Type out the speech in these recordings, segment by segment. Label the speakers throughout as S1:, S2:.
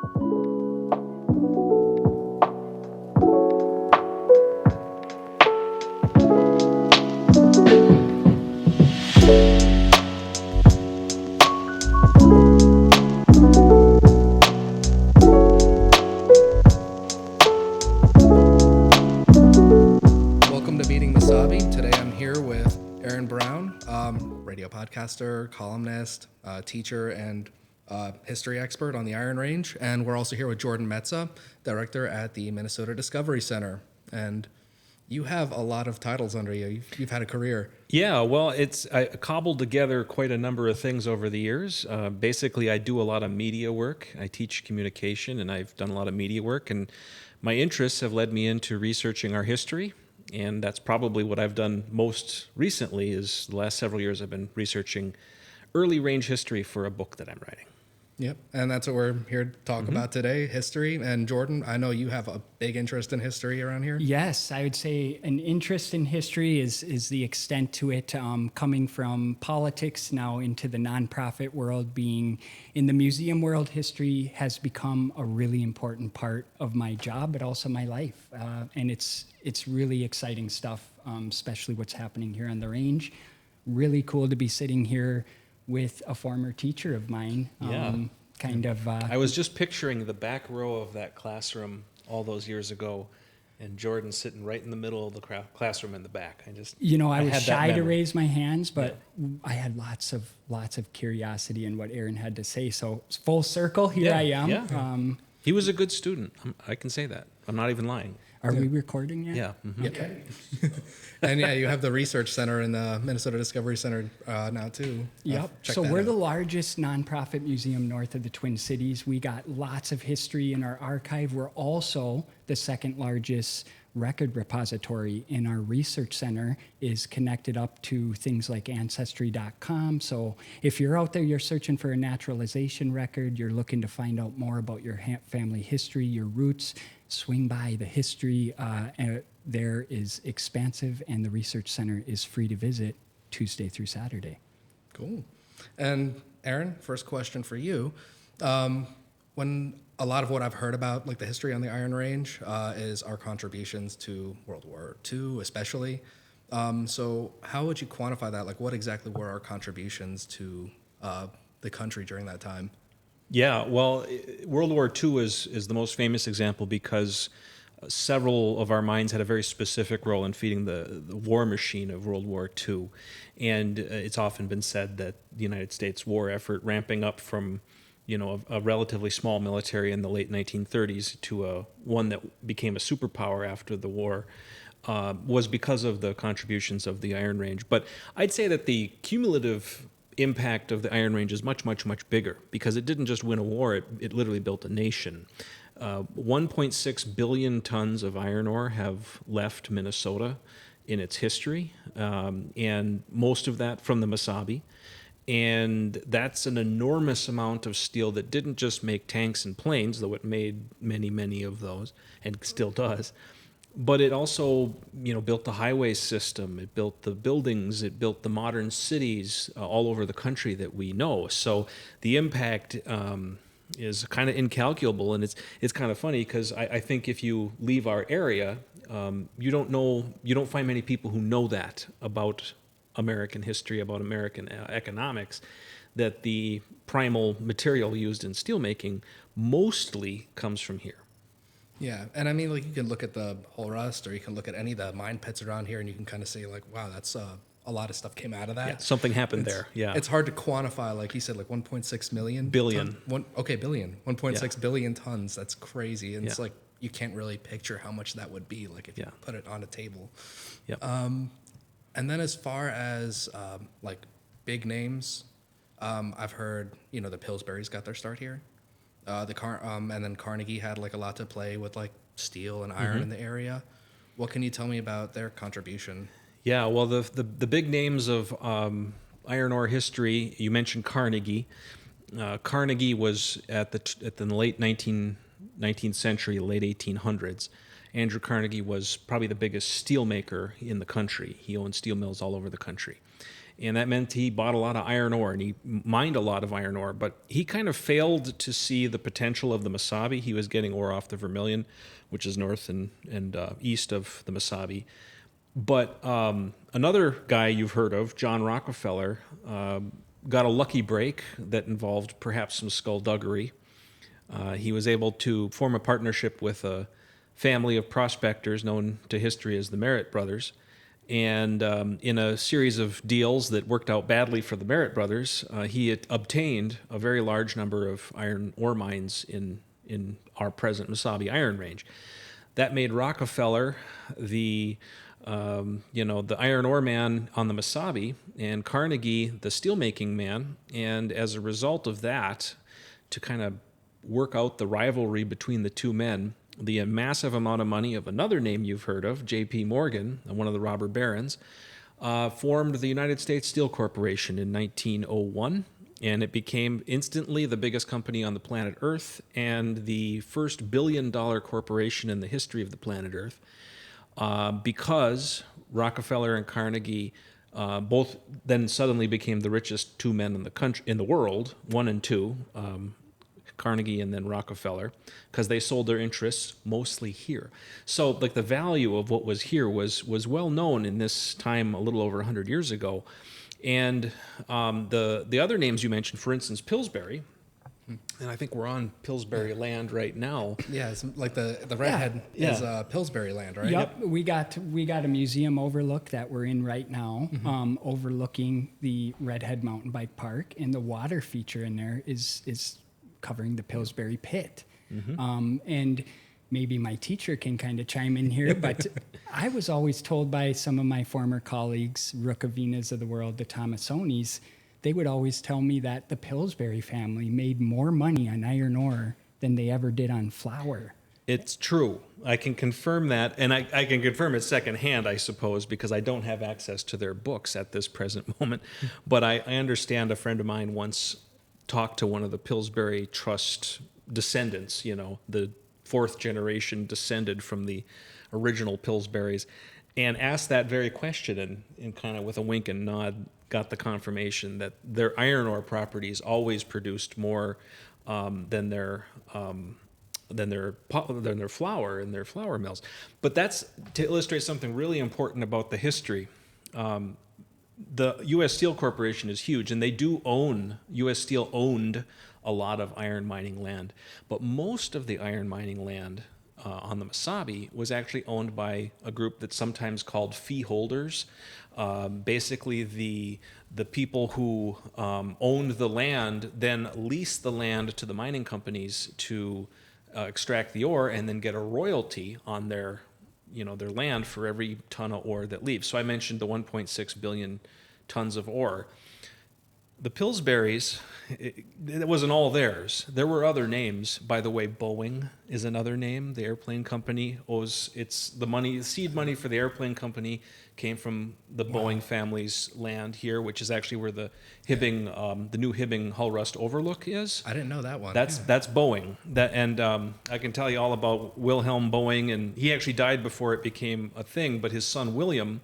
S1: Welcome to Meeting Mesabi. Today I'm here with Aaron Brown, radio podcaster, columnist, teacher, and history expert on the Iron Range. And we're also here with Jordan Metsa, director at the Minnesota Discovery Center. And you have a lot of titles under you. You've had a career.
S2: Yeah, well, I cobbled together quite a number of things over the years. Basically, I do a lot of media work. I teach communication, and I've done a lot of media work. And my interests have led me into researching our history. And that's probably what I've done most recently is the last several years I've been researching early range history for a book that I'm writing.
S1: Yep, and that's what we're here to talk about today, history. And Jordan, I know you have a big interest in history around here.
S3: Yes, I would say an interest in history is the extent to it, coming from politics now into the nonprofit world, being in the museum world. History has become a really important part of my job, but also my life. And it's really exciting stuff, especially what's happening here on the range. Really cool to be sitting here with a former teacher of mine. I
S2: was just picturing the back row of that classroom all those years ago, and Jordan sitting right in the middle of the classroom in the back. I
S3: was shy to raise my hands, but I had lots of curiosity in what Aaron had to say. So full circle, here I am.
S2: Yeah. He was a good student. I can say that. I'm not even lying.
S3: Are we recording yet?
S2: Yeah. Mm-hmm.
S1: Okay. And yeah, you have the Research Center in the Minnesota Discovery Center now too.
S3: Yep. So we're the largest nonprofit museum north of the Twin Cities. We got lots of history in our archive. We're also the second largest record repository, and our research center is connected up to things like Ancestry.com. So if you're out there, you're searching for a naturalization record, you're looking to find out more about your family history, your roots, swing by the history. There is expansive, and the research center is free to visit Tuesday through Saturday.
S1: Cool. And Aaron, first question for you. When a lot of what I've heard about, like the history on the Iron Range, is our contributions to World War II, especially. So how would you quantify that? Like, what exactly were our contributions to the country during that time?
S2: Yeah, well, World War II is the most famous example because several of our mines had a very specific role in feeding the war machine of World War II. And it's often been said that the United States war effort, ramping up from a relatively small military in the late 1930s to one that became a superpower after the war, was because of the contributions of the Iron Range. But I'd say that the cumulative impact of the Iron Range is much, much, much bigger because it didn't just win a war, it literally built a nation. 1.6 billion tons of iron ore have left Minnesota in its history, and most of that from the Mesabi. And that's an enormous amount of steel that didn't just make tanks and planes, though it made many, many of those, and still does. But it also, built the highway system, it built the buildings, it built the modern cities all over the country that we know. So the impact is kind of incalculable, and it's kind of funny because I think if you leave our area, you don't find many people who know that about American history, about American economics, that the primal material used in steelmaking mostly comes from here.
S1: Yeah, and I mean, like, you can look at the whole rust, or you can look at any of the mine pits around here, and you can kind of say, like, wow, that's a lot of stuff came out of that.
S2: Yeah, something happened there. Yeah,
S1: it's hard to quantify, like you said, like 1.6 million
S2: billion.
S1: Billion, 1.6 billion tons. That's crazy, and it's like you can't really picture how much that would be, like if you put it on a table.
S2: Yep.
S1: And then as far as like big names, I've heard the Pillsbury's got their start here. And then Carnegie had like a lot to play with like steel and iron in the area. What can you tell me about their contribution?
S2: Yeah, well, the big names of iron ore history, you mentioned Carnegie. Carnegie was at the late 19th century, late 1800s. Andrew Carnegie was probably the biggest steel maker in the country. He owned steel mills all over the country. And that meant he bought a lot of iron ore, and he mined a lot of iron ore. But he kind of failed to see the potential of the Mesabi. He was getting ore off the Vermilion, which is north and east of the Mesabi. But another guy you've heard of, John Rockefeller, got a lucky break that involved perhaps some skullduggery. He was able to form a partnership with a family of prospectors known to history as the Merritt Brothers. And in a series of deals that worked out badly for the Merritt Brothers, he had obtained a very large number of iron ore mines in our present Mesabi Iron Range. That made Rockefeller the iron ore man on the Mesabi, and Carnegie the steelmaking man. And as a result of that, to kind of work out the rivalry between the two men, the massive amount of money of another name you've heard of, J.P. Morgan, one of the robber barons, formed the United States Steel Corporation in 1901, and it became instantly the biggest company on the planet Earth and the first billion-dollar corporation in the history of the planet Earth, because Rockefeller and Carnegie both then suddenly became the richest two men in the world, one and two. Carnegie and then Rockefeller, because they sold their interests mostly here. So like the value of what was here was well known in this time a little over 100 years ago. And the other names you mentioned, for instance, Pillsbury, and I think we're on Pillsbury land right now.
S1: Yeah, it's like the Redhead is Pillsbury land, right?
S3: Yep. We got a museum overlook that we're in right now, overlooking the Redhead Mountain Bike Park, and the water feature in there is covering the Pillsbury pit. And maybe my teacher can kind of chime in here, but I was always told by some of my former colleagues, Rookavinas of the world, the Thomasonis, they would always tell me that the Pillsbury family made more money on iron ore than they ever did on flour.
S2: It's true. I can confirm that, and I can confirm it secondhand, I suppose, because I don't have access to their books at this present moment. But I understand a friend of mine once talked to one of the Pillsbury Trust descendants, the fourth generation descended from the original Pillsburys, and asked that very question, and kind of with a wink and nod got the confirmation that their iron ore properties always produced more than their flour in their flour mills. But that's to illustrate something really important about the history. The U.S. Steel Corporation is huge, and U.S. Steel owned a lot of iron mining land. But most of the iron mining land on the Mesabi was actually owned by a group that's sometimes called fee holders. Basically, the people who owned the land then leased the land to the mining companies to extract the ore and then get a royalty on their land for every ton of ore that leaves. So I mentioned the 1.6 billion tons of ore. The Pillsburys, it wasn't all theirs. There were other names. By the way, Boeing is another name. The airplane company the seed money for the airplane company came from the Boeing family's land here, which is actually where the Hibbing, the new Hibbing Hull Rust Overlook is.
S1: I didn't know that one.
S2: That's Boeing. I can tell you all about Wilhelm Boeing, and he actually died before it became a thing. But his son William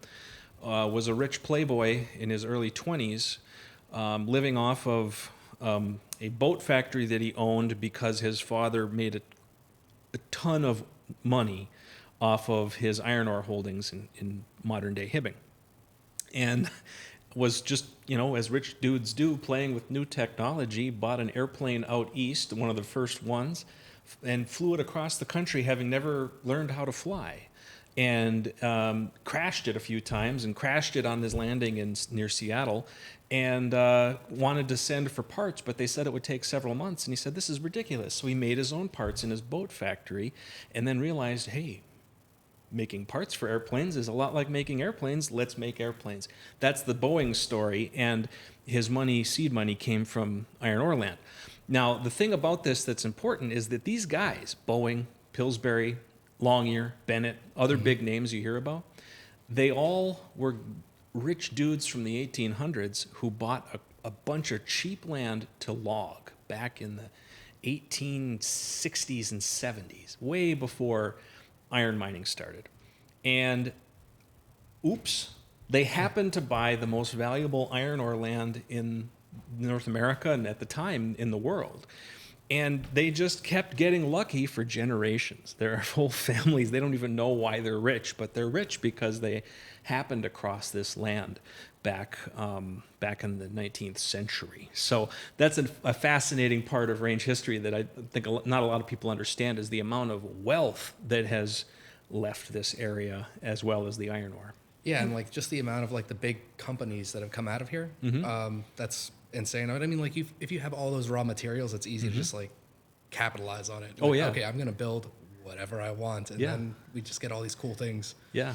S2: was a rich playboy in his early 20s. Living off of a boat factory that he owned because his father made a ton of money off of his iron ore holdings in modern-day Hibbing. And was just, as rich dudes do, playing with new technology, bought an airplane out east, one of the first ones, and flew it across the country, having never learned how to fly. And crashed it a few times, and crashed it on his landing near Seattle, and wanted to send for parts, but they said it would take several months, and he said, this is ridiculous. So he made his own parts in his boat factory, and then realized, hey, making parts for airplanes is a lot like making airplanes. Let's make airplanes. That's the Boeing story, and his seed money came from iron ore land. Now, the thing about this that's important is that these guys, Boeing, Pillsbury, Longyear, Bennett, other big names you hear about, they all were rich dudes from the 1800s who bought a bunch of cheap land to log back in the 1860s and 70s, way before iron mining started. And oops, They happened to buy the most valuable iron ore land in North America and at the time in the world. And they just kept getting lucky for generations. There are whole families, they don't even know why they're rich, but they're rich because they happened across this land back in the 19th century. So that's a fascinating part of range history that I think not a lot of people understand, is the amount of wealth that has left this area as well as the iron ore.
S1: Yeah, and like just the amount of like the big companies that have come out of here, that's insane. I mean, like if you have all those raw materials, it's easy to just like capitalize on it.
S2: Oh,
S1: Like,
S2: yeah.
S1: okay, I'm gonna build whatever I want, and then we just get all these cool things.
S2: Yeah.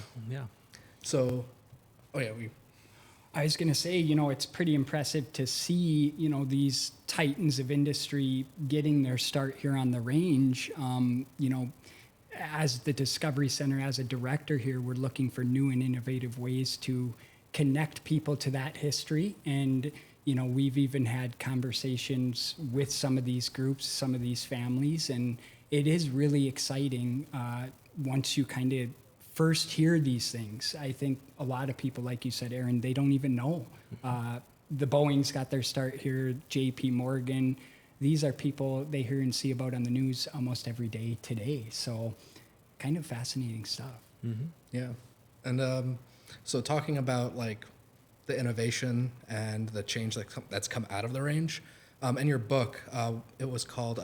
S1: So,
S3: I was going to say, it's pretty impressive to see, these titans of industry getting their start here on the range. As the Discovery Center, as a director here, we're looking for new and innovative ways to connect people to that history. And, we've even had conversations with some of these groups, some of these families, and it is really exciting once you kind of first hear these things. I think a lot of people, like you said, Aaron, they don't even know. The Boeings got their start here, JP Morgan. These are people they hear and see about on the news almost every day today. So kind of fascinating stuff.
S1: yeah, and so talking about like the innovation and the change that's come out of the range. In your book, it was called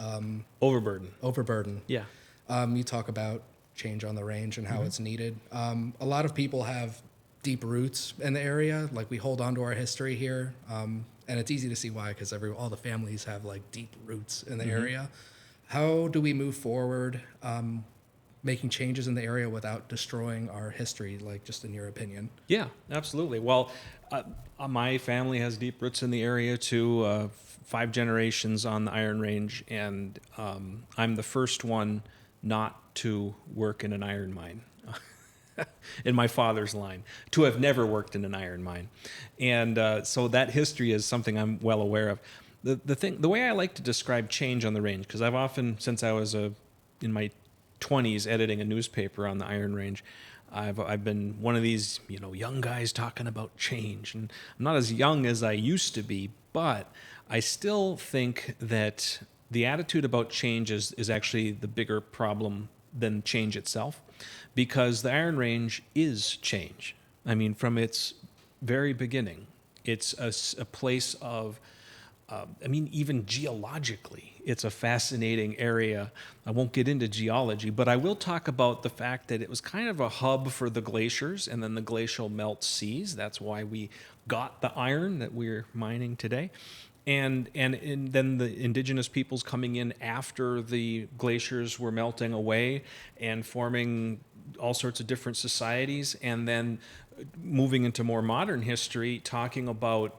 S2: Overburdened.
S1: Yeah. You talk about change on the range and how it's needed. A lot of people have deep roots in the area. Like we hold on to our history here, and it's easy to see why, because all the families have like deep roots in the area. How do we move forward, making changes in the area without destroying our history? Like, just in your opinion.
S2: Yeah, absolutely. Well, my family has deep roots in the area too. 5 generations on the Iron Range, and I'm the first one not to work in an iron mine in my father's line, to have never worked in an iron mine. And so that history is something I'm well aware of. The way I like to describe change on the range, because I've often, since I was in my 20s editing a newspaper on the Iron Range, I've been one of these young guys talking about change, and I'm not as young as I used to be, but I still think that the attitude about change is actually the bigger problem than change itself, because the Iron Range is change. I mean, from its very beginning, it's a place of, even geologically, it's a fascinating area. I won't get into geology, but I will talk about the fact that it was kind of a hub for the glaciers and then the glacial melt seas. That's why we got the iron that we're mining today. And then the indigenous peoples coming in after the glaciers were melting away and forming all sorts of different societies, and then moving into more modern history, talking about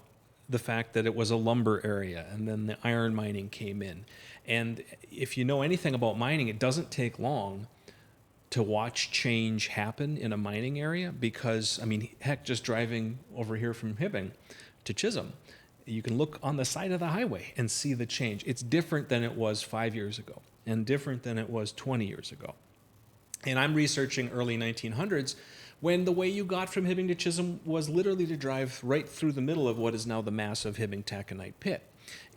S2: the fact that it was a lumber area, and then the iron mining came in. And if you know anything about mining, it doesn't take long to watch change happen in a mining area, because, heck, just driving over here from Hibbing to Chisholm, you can look on the side of the highway and see the change. It's different than it was 5 years ago, and different than it was 20 years ago. And I'm researching early 1900s, when the way you got from Hibbing to Chisholm was literally to drive right through the middle of what is now the massive Hibbing Taconite pit.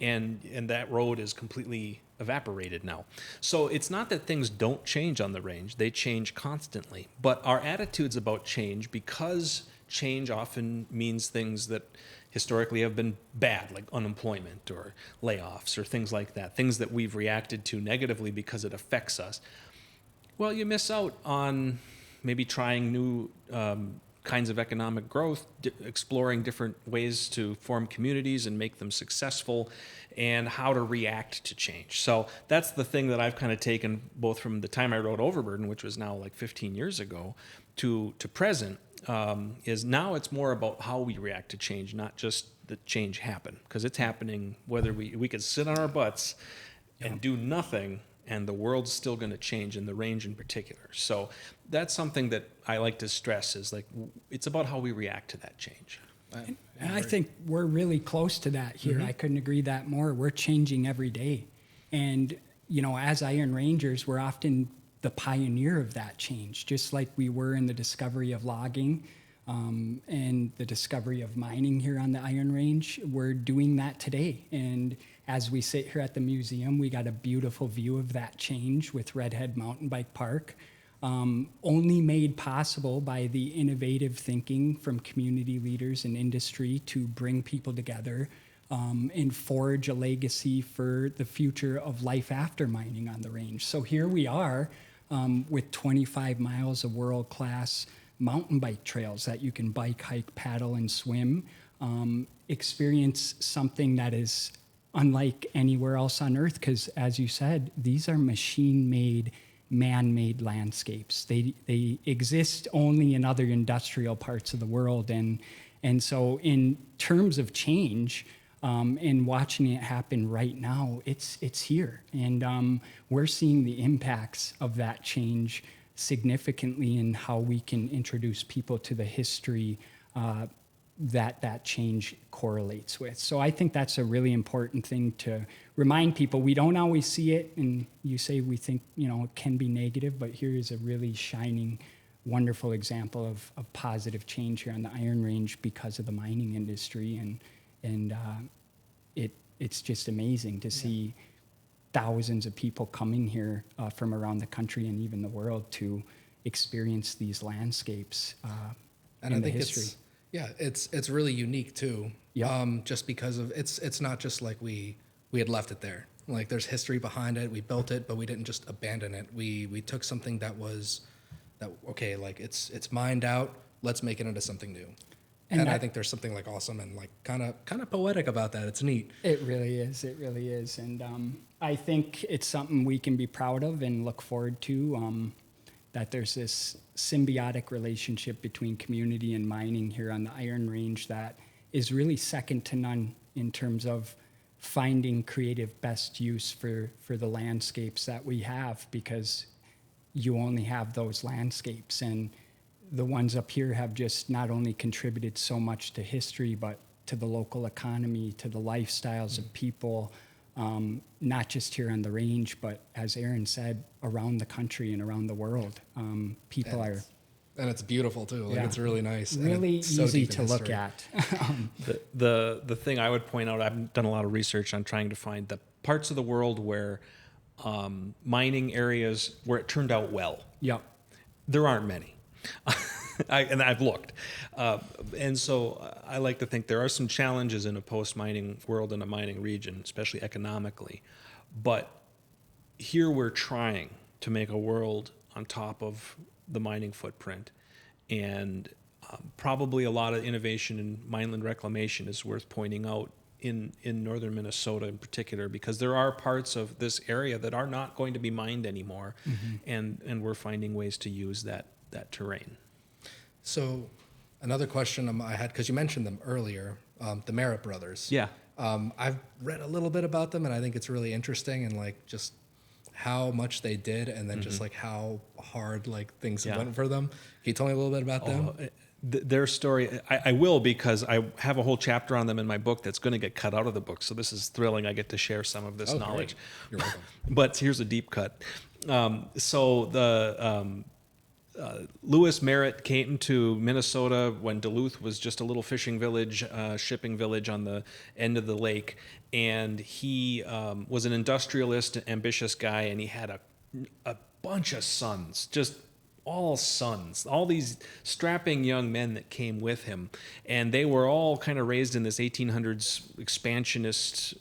S2: And that road is completely evaporated now. So it's not that things don't change on the range, they change constantly. But our attitudes about change, because change often means things that historically have been bad, like unemployment or layoffs or things like that, things that we've reacted to negatively because it affects us. Well, you miss out on maybe trying new kinds of economic growth, exploring different ways to form communities and make them successful, and how to react to change. So that's the thing that I've kind of taken both from the time I wrote Overburdened, which was now like 15 years ago, to present, is now it's more about how we react to change, not just the change happen, because it's happening whether we could sit on our butts and do nothing, and the world's still going to change, in the range in particular. So that's something that I like to stress, is like, it's about how we react to that change.
S3: And I think we're really close to that here. I couldn't agree that more. We're changing every day. And, as Iron Rangers, we're often the pioneer of that change, just like we were in the discovery of logging. and the discovery of mining here on the Iron Range. We're doing that today. And as we sit here at the museum, we got a beautiful view of that change with Redhead MTB Park, only made possible by the innovative thinking from community leaders and industry to bring people together and forge a legacy for the future of life after mining on the range. So here we are with 25 miles of world-class mountain bike trails that you can bike, hike, paddle, and swim, experience something that is unlike anywhere else on Earth, because as you said, these are machine-made, man-made landscapes. They exist only in other industrial parts of the world. And so in terms of change, and watching it happen right now, it's here. And we're seeing the impacts of that change significantly in how we can introduce people to the history that change correlates with. So I think that's a really important thing to remind people. We don't always see it, and you say we think, it can be negative, but here is a really shining, wonderful example of positive change here on the Iron Range because of the mining industry. And it's just amazing to see thousands of people coming here from around the country and even the world to experience these landscapes
S1: And
S3: in
S1: I
S3: the
S1: think
S3: history.
S1: it's really unique too.
S3: Yeah.
S1: Just because of it's not just like we had left it there. Like there's history behind it. We built it, but we didn't just abandon it. We took something that okay, like it's mined out. Let's make it into something new. And I think there's something like awesome and like kind of poetic about that. It's neat.
S3: It really is. It really is. And I think it's something we can be proud of and look forward to, that there's this symbiotic relationship between community and mining here on the Iron Range that is really second to none in terms of finding creative best use for the landscapes that we have, because you only have those landscapes. And the ones up here have just not only contributed so much to history, but to the local economy, to the lifestyles of people, not just here on the range, but as Aaron said, around the country and around the world. People are...
S1: And it's beautiful too. Like it's really nice.
S3: Really
S1: so
S3: easy
S1: deep in
S3: to look
S1: history.
S3: at.
S2: The thing I would point out, I've done a lot of research on trying to find the parts of the world where mining areas where it turned out well.
S3: Yep.
S2: There aren't many. And I've looked. And so I like to think there are some challenges in a post-mining world in a mining region, especially economically. But here we're trying to make a world on top of the mining footprint. And probably a lot of innovation in mineland reclamation is worth pointing out in northern Minnesota in particular, because there are parts of this area that are not going to be mined anymore. Mm-hmm. And we're finding ways to use that terrain.
S1: So another question I had, because you mentioned them earlier, the Merritt Brothers.
S2: Yeah.
S1: I've read a little bit about them, and I think it's really interesting, and like just how much they did, and then just like how hard like things went for them. Can you tell me a little bit about them?
S2: Their story, I will, because I have a whole chapter on them in my book that's going to get cut out of the book. So this is thrilling. I get to share some of this knowledge.
S1: Great. You're welcome.
S2: But here's a deep cut. Lewis Merritt came to Minnesota when Duluth was just a little fishing village, shipping village on the end of the lake. And he was an industrialist, an ambitious guy, and he had a bunch of sons, just all sons, all these strapping young men that came with him. And they were all kind of raised in this 1800s expansionist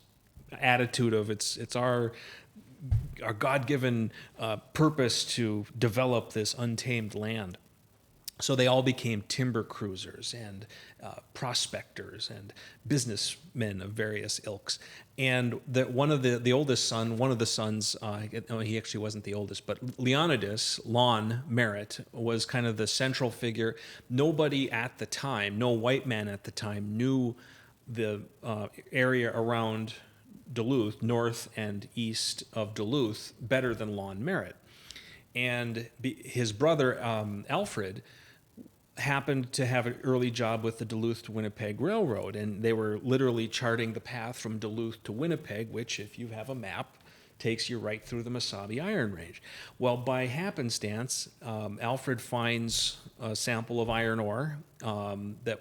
S2: attitude of it's our God-given purpose to develop this untamed land. So they all became timber cruisers and prospectors and businessmen of various ilks. And one of the sons, he actually wasn't the oldest, but Leonidas, Lon Merritt, was kind of the central figure. Nobody at the time, no white man at the time, knew the area around Duluth, north and east of Duluth, better than Lon Merritt. And his brother, Alfred, happened to have an early job with the Duluth to Winnipeg Railroad, and they were literally charting the path from Duluth to Winnipeg, which, if you have a map, takes you right through the Mesabi Iron Range. Well, by happenstance, Alfred finds a sample of iron ore that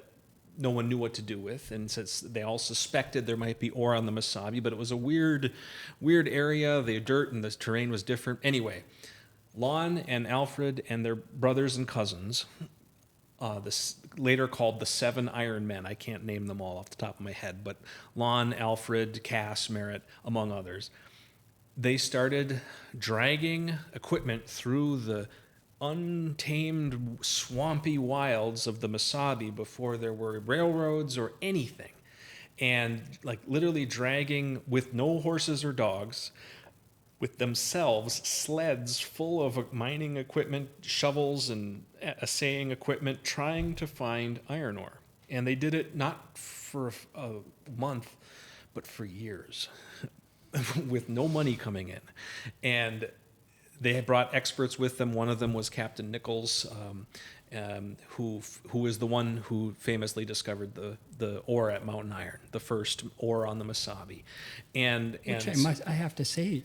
S2: no one knew what to do with, and since they all suspected there might be ore on the Mesabi, but it was a weird area. The dirt and the terrain was different. Anyway, Lon and Alfred and their brothers and cousins, this later called the Seven Iron Men. I can't name them all off the top of my head, but Lon, Alfred, Cass, Merritt, among others. They started dragging equipment through the untamed, swampy wilds of the Mesabi before there were railroads or anything. And like literally dragging with no horses or dogs, with themselves sleds full of mining equipment, shovels and assaying equipment, trying to find iron ore. And they did it not for a month, but for years, with no money coming in. And they had brought experts with them. One of them was Captain Nichols, who is the one who famously discovered the ore at Mountain Iron, the first ore on the Mesabi.
S3: Which I have to say,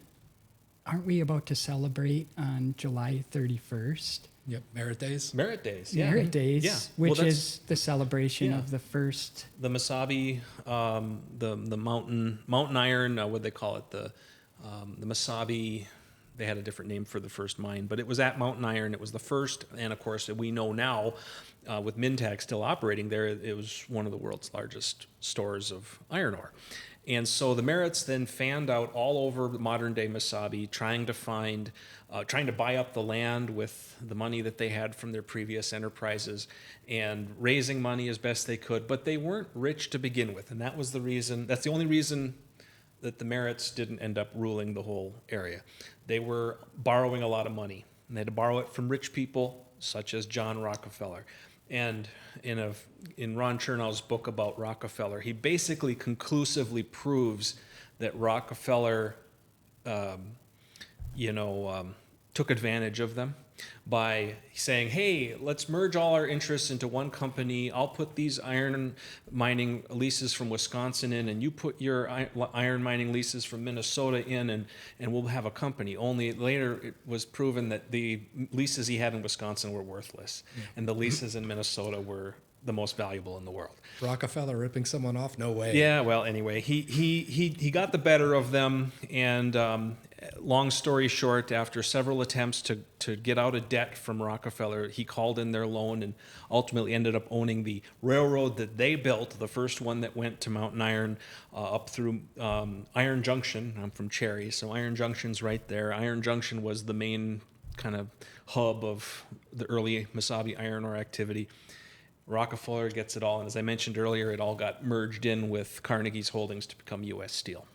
S3: aren't we about to celebrate on July 31st?
S1: Yep, Merritt Days.
S2: Merritt Days, yeah.
S3: Merritt Days,
S2: yeah.
S3: which is the celebration of the first.
S2: The Mesabi, the mountain iron, what they call it, the Mesabi. They had a different name for the first mine, but it was at Mountain Iron. It was the first, and of course, we know now, with Mintag still operating there, it was one of the world's largest stores of iron ore. And so the Merritts then fanned out all over the modern-day Mesabi, trying to buy up the land with the money that they had from their previous enterprises, and raising money as best they could. But they weren't rich to begin with, and that was the reason. That's the only reason that the Merritts didn't end up ruling the whole area. They were borrowing a lot of money, and they had to borrow it from rich people such as John Rockefeller. And in Ron Chernow's book about Rockefeller, he basically conclusively proves that Rockefeller, took advantage of them by saying, hey, let's merge all our interests into one company. I'll put these iron mining leases from Wisconsin in, and you put your iron mining leases from Minnesota in, and we'll have a company. Only later it was proven that the leases he had in Wisconsin were worthless, and the leases in Minnesota were the most valuable in the world.
S1: Rockefeller ripping someone off? No way.
S2: Yeah, well, anyway, he got the better of them, and long story short, after several attempts to get out of debt from Rockefeller, he called in their loan and ultimately ended up owning the railroad that they built, the first one that went to Mountain Iron up through Iron Junction. I'm from Cherry, so Iron Junction's right there. Iron Junction was the main kind of hub of the early Mesabi iron ore activity. Rockefeller gets it all, and as I mentioned earlier, it all got merged in with Carnegie's holdings to become U.S. Steel.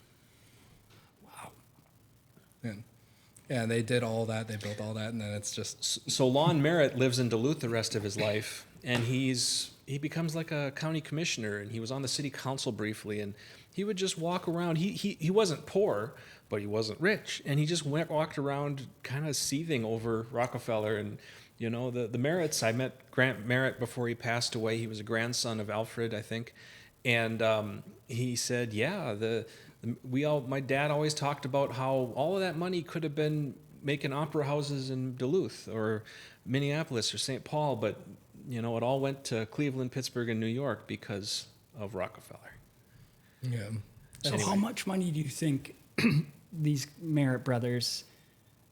S1: And they did all that. They built all that, and then it's just...
S2: So Lon Merritt lives in Duluth the rest of his life, and he becomes like a county commissioner, and he was on the city council briefly, and he would just walk around. He wasn't poor, but he wasn't rich, and he just walked around kind of seething over Rockefeller. And the Merritts, I met Grant Merritt before he passed away. He was a grandson of Alfred, I think, and he said, yeah, my dad always talked about how all of that money could have been making opera houses in Duluth or Minneapolis or St. Paul, but it all went to Cleveland, Pittsburgh, and New York because of Rockefeller.
S1: Yeah.
S3: So
S2: Anyway.
S3: how much money do you think these Merritt brothers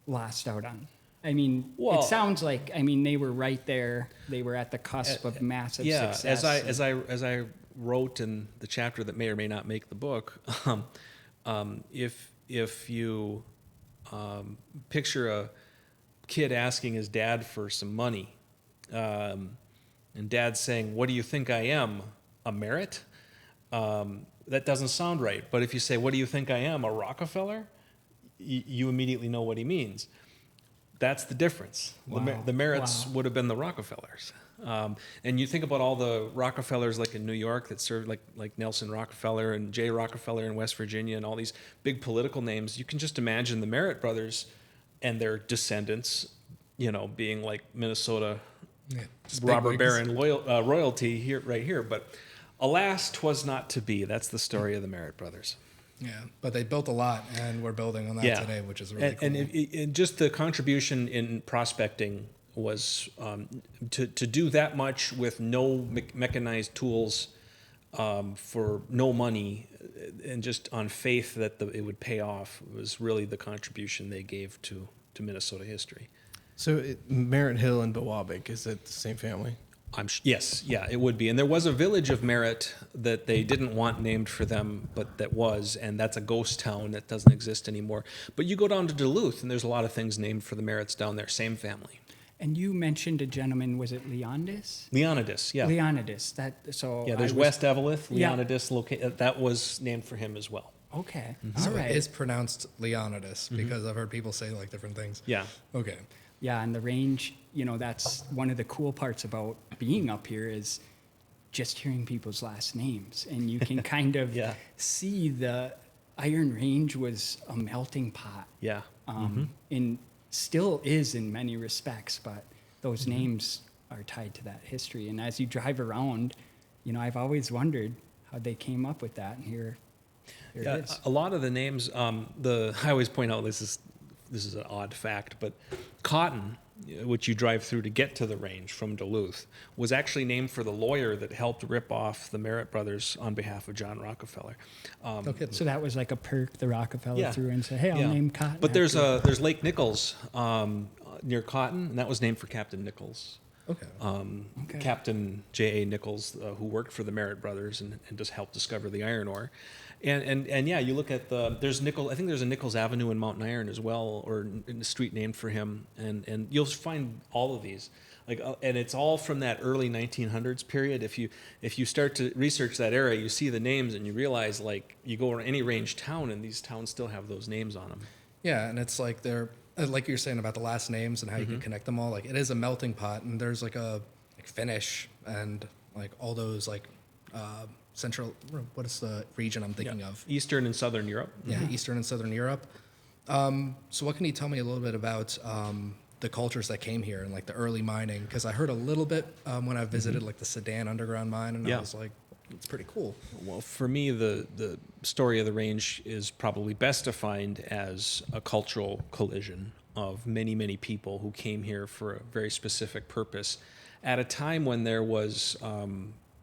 S3: lost out on? I mean,
S2: Well,
S3: it sounds like they were right there. They were at the cusp of massive success.
S2: As I wrote in the chapter that may or may not make the book, if you picture a kid asking his dad for some money, and dad saying, "What do you think I am, a Merritt?" That doesn't sound right. But if you say, "What do you think I am, a Rockefeller?" You immediately know what he means. That's the difference.
S3: Wow.
S2: The Merritts would have been the Rockefellers. And you think about all the Rockefellers like in New York that served like Nelson Rockefeller and J. Rockefeller in West Virginia and all these big political names. You can just imagine the Merritt brothers and their descendants, being like Minnesota robber baron royalty right here. But alas, 'twas not to be. That's the story of the Merritt brothers.
S1: Yeah, but they built a lot, and we're building on that today, which is really cool.
S2: And just the contribution in prospecting was to do that much with no mechanized tools for no money, and just on faith that it would pay off, was really the contribution they gave to Minnesota history.
S4: So Merritt Hill and Bowabic, is it the same family?
S2: Yes, yeah, it would be. And there was a village of Merritt that they didn't want named for them, but that was, and that's a ghost town that doesn't exist anymore. But you go down to Duluth, and there's a lot of things named for the Merritts down there, same family.
S3: And you mentioned a gentleman, was it Leonidas?
S2: Leonidas, yeah.
S3: Leonidas,
S2: There's West Eveleth, Leonidas, that was named for him as well.
S3: Okay,
S1: So
S3: all right.
S1: it is pronounced Leonidas, because I've heard people say like different things.
S2: Yeah.
S1: Okay.
S3: Yeah, and the range, that's one of the cool parts about being up here is just hearing people's last names. And you can kind of see the Iron Range was a melting pot.
S2: Yeah.
S3: And still is in many respects, but those names are tied to that history. And as you drive around, I've always wondered how they came up with that. And here it is.
S2: A lot of the names, I always point out this is an odd fact, but Cotton, which you drive through to get to the range from Duluth, was actually named for the lawyer that helped rip off the Merritt brothers on behalf of John Rockefeller.
S3: So that was like a perk the Rockefeller threw and said, hey, I'll name Cotton.
S2: But there's Lake Nichols near Cotton, and that was named for Captain Nichols.
S1: Okay.
S2: Captain J.A. Nichols, who worked for the Merritt brothers and just helped discover the iron ore. And yeah, you look at there's Nichols, I think there's a Nichols Avenue in Mountain Iron as well, or in a street named for him. And you'll find all of these. And it's all from that early 1900s period. If you start to research that era, you see the names and you realize, you go to any range town and these towns still have those names on them.
S1: Yeah, and it's like they're, like you're saying about the last names and how you can connect them all. It is a melting pot, and there's a Finnish and all those central. What is the region I'm thinking of?
S2: Eastern and Southern Europe.
S1: Yeah, Eastern and Southern Europe. So what can you tell me a little bit about the cultures that came here and the early mining? Because I heard a little bit when I visited the Sedan underground mine, and I was like, it's pretty cool.
S2: Well, for me, the story of the range is probably best defined as a cultural collision of many, many people who came here for a very specific purpose at a time when there was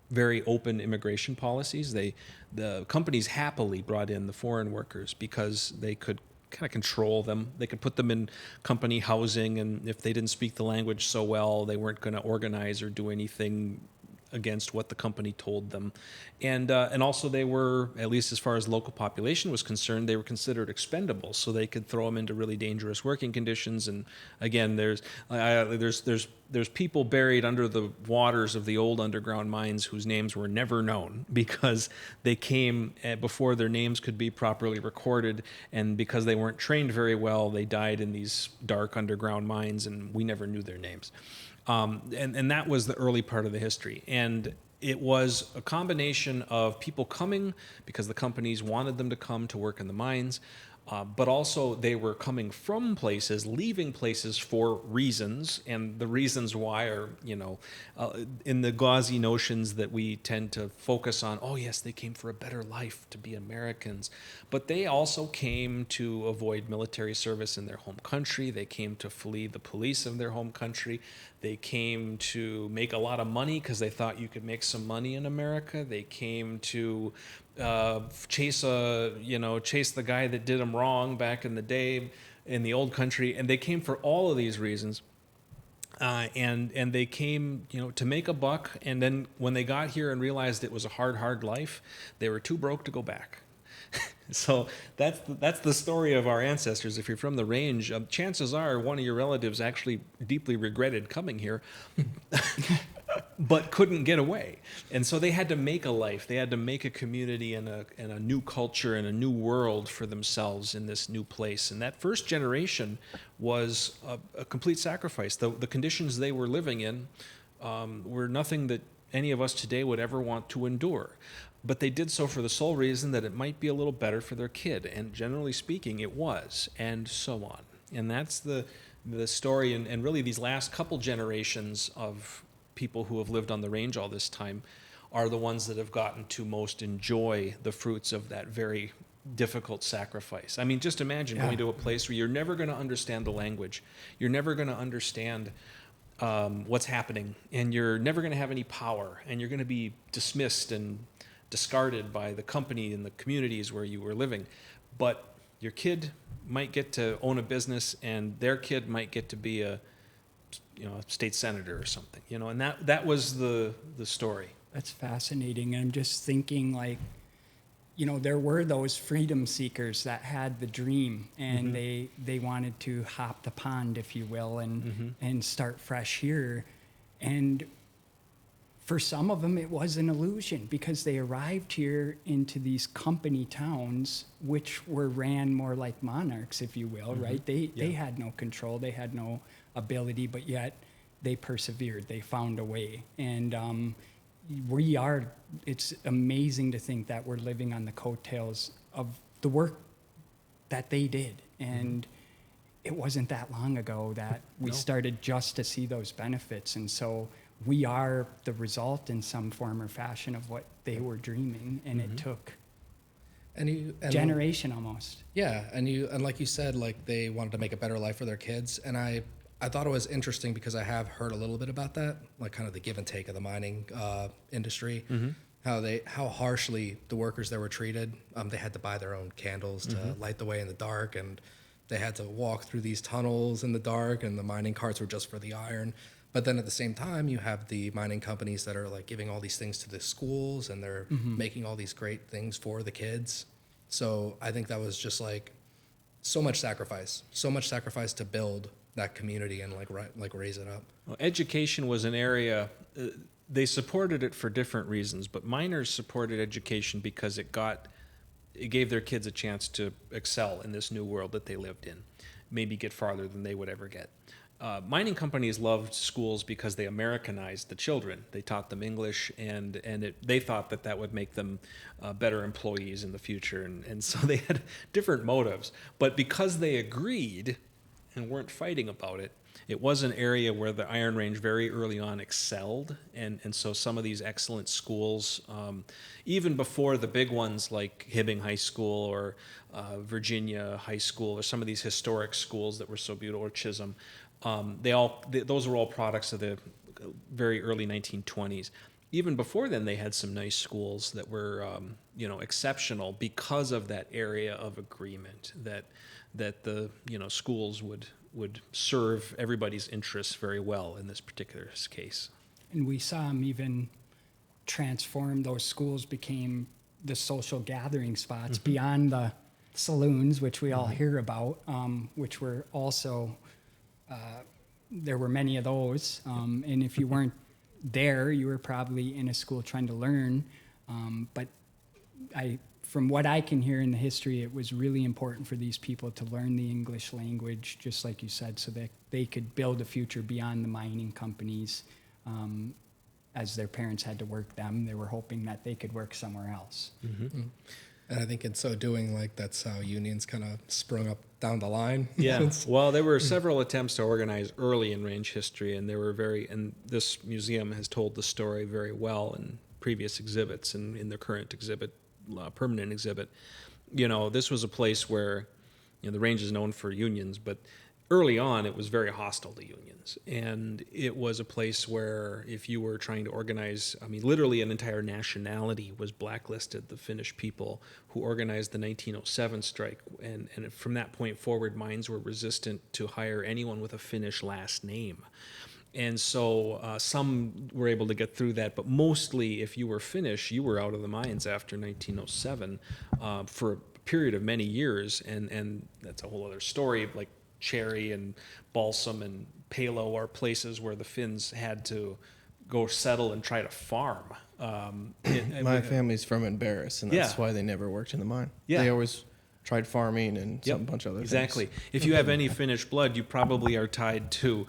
S2: very open immigration policies. The companies happily brought in the foreign workers because they could kind of control them. They could put them in company housing, and if they didn't speak the language so well, they weren't going to organize or do anything against what the company told them. And also they were, at least as far as local population was concerned, they were considered expendable, so they could throw them into really dangerous working conditions. And again, there's people buried under the waters of the old underground mines whose names were never known because they came before their names could be properly recorded, and because they weren't trained very well, they died in these dark underground mines, and we never knew their names. And that was the early part of the history. And it was a combination of people coming because the companies wanted them to come to work in the mines, but also they were coming from places, leaving places for reasons, and the reasons why are, in the gauzy notions that we tend to focus on. Oh yes, they came for a better life, to be Americans, but they also came to avoid military service in their home country. They came to flee the police of their home country. They came to make a lot of money because they thought you could make some money in America. They came to chase the guy that did them wrong back in the day in the old country, and they came for all of these reasons. And they came, to make a buck. And then when they got here and realized it was a hard life, they were too broke to go back. So that's the story of our ancestors. If you're from the range, chances are one of your relatives actually deeply regretted coming here, but couldn't get away. And so they had to make a life. They had to make a community and a new culture and a new world for themselves in this new place. And that first generation was a complete sacrifice. The conditions they were living in were nothing that any of us today would ever want to endure. But they did so for the sole reason that it might be a little better for their kid. And generally speaking, it was, and so on. And that's the story. And really these last couple generations of people who have lived on the range all this time are the ones that have gotten to most enjoy the fruits of that very difficult sacrifice. I mean, just imagine going to a place where you're never going to understand the language. You're never going to understand what's happening, and you're never going to have any power, and you're going to be dismissed and discarded by the company and the communities where you were living. But your kid might get to own a business, and their kid might get to be a state senator or something, and that was the story.
S3: That's fascinating. I'm just thinking, like, there were those freedom seekers that had the dream, and they wanted to hop the pond, if you will, and start fresh here. And for some of them, it was an illusion, because they arrived here into these company towns, which were ran more like monarchs, if you will, right? They had no control, they had no ability, but yet they persevered, they found a way. And it's amazing to think that we're living on the coattails of the work that they did. And it wasn't that long ago that we started just to see those benefits. And so we are the result in some form or fashion of what they were dreaming. And it took a generation almost.
S1: Yeah. And like you said, like, they wanted to make a better life for their kids. And I thought it was interesting because I have heard a little bit about that, like kind of the give and take of the mining industry, how harshly the workers there were treated. They had to buy their own candles to light the way in the dark, and they had to walk through these tunnels in the dark, and the mining carts were just for the iron. But then at the same time, you have the mining companies that are like giving all these things to the schools, and they're making all these great things for the kids. So I think that was just like so much sacrifice to build that community and like raise it up.
S2: Well, education was an area, they supported it for different reasons, but miners supported education because it gave their kids a chance to excel in this new world that they lived in, maybe get farther than they would ever get. Mining companies loved schools because they Americanized the children. They taught them English, and they thought that would make them better employees in the future, and so they had different motives. But because they agreed and weren't fighting about it, it was an area where the Iron Range very early on excelled, and so some of these excellent schools, even before the big ones like Hibbing High School or Virginia High School, or some of these historic schools that were so beautiful, or Chisholm, those were all products of the very early 1920s. Even before then, they had some nice schools that were exceptional because of that area of agreement, that the schools would serve everybody's interests very well in this particular case.
S3: And we saw them even transform. Those schools became the social gathering spots beyond the saloons, which we all hear about, which were also, there were many of those. And if you weren't there, you were probably in a school trying to learn. But from what I can hear in the history, it was really important for these people to learn the English language, just like you said, so that they could build a future beyond the mining companies. As their parents had to work them, they were hoping that they could work somewhere else.
S1: And I think in so doing, like, that's how unions kind of sprung up down the line.
S2: Yeah. Well, there were several attempts to organize early in range history, and and this museum has told the story very well in previous exhibits and in their current exhibit, permanent exhibit. This was a place where, the range is known for unions, but early on it was very hostile to unions. And it was a place where if you were trying to organize, literally an entire nationality was blacklisted, the Finnish people who organized the 1907 strike. And from that point forward, mines were resistant to hire anyone with a Finnish last name. And so some were able to get through that, but mostly if you were Finnish, you were out of the mines after 1907 for a period of many years, and that's a whole other story. Like Cherry and Balsam and Palo are places where the Finns had to go settle and try to farm.
S4: My family's from Embarrass, and that's why they never worked in the mine. They always tried farming and a bunch of other things.
S2: Exactly. If you have any Finnish blood, you probably are tied to